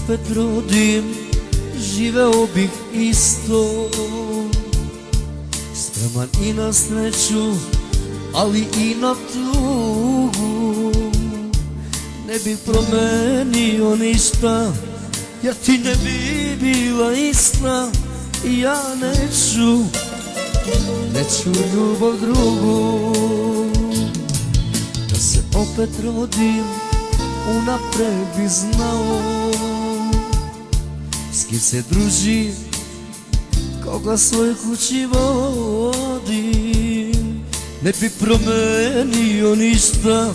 opet rodim, živeo bih isto. Spreman i na sreću, ali i na tugu. Ne bih promenio ništa, jer ti ne bi bila ista. I ja neću ljubav drugu. Da se opet rodim, unapred bi znao s kim se druži, koga svoj kući vodim. Ne bi promenio ništa,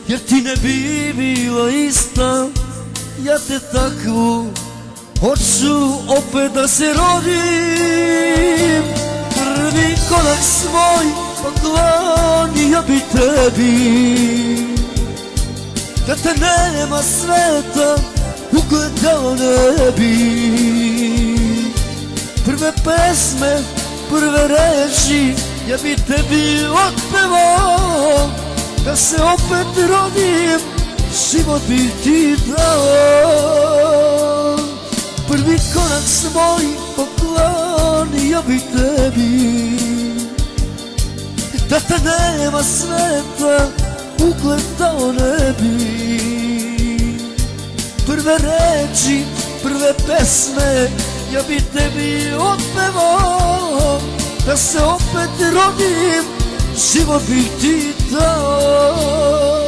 jer ti ne bi bila ista. Ja te takvu hoću opet da se rodim. Prvi korak svoj poklonio bi tebi, da te nema sveta ugledao ne bi. Prve pesme, prve reči ja bi tebi otpevao. Da se opet rodim, život bi ti dao. Prvi korak svoj poklonio bi tebi, da te nema sveta ugledao ne bi. Prve reči, prve pesme ja bi tebi otpevao. Da se opet rodim, život bi ti dao.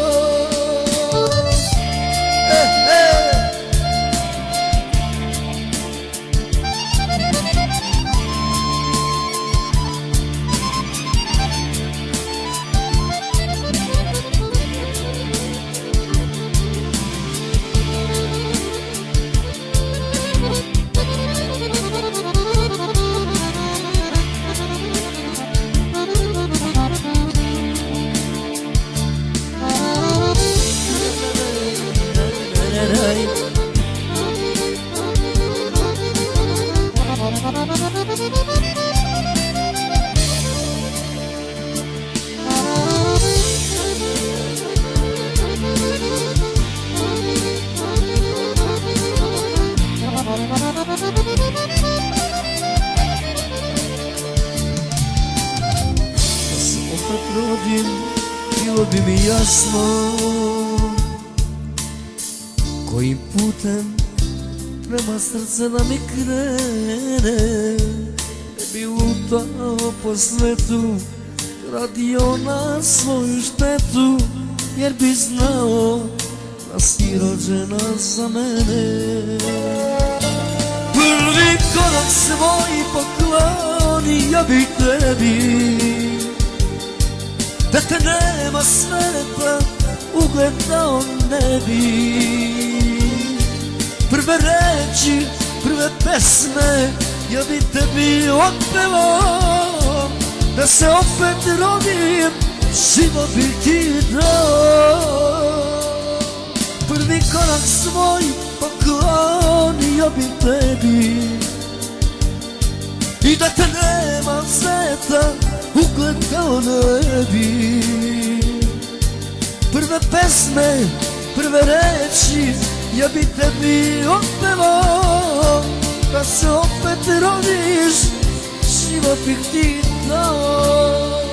Da se opet rodim, bilo bi mi jasno kojim putem prema srce da mi krene. Ne bi lutao po svetu, radio na svoju štetu, jer bi znao da si rođena za mene. Prvi korak svoj poklonio bih tebi, da te nema sveta ugledao ne bi. Prve reči, prve pesme ja bi tebi otpevao. Da se opet rodim, život bi ti dao. Prvi korak svoj poklonio bi tebi, i da te nema sveta ugledao ne bi. Prve pesme, prve reči ja bi tebi otpevao. Da se opet rodiš, život bih ti dao.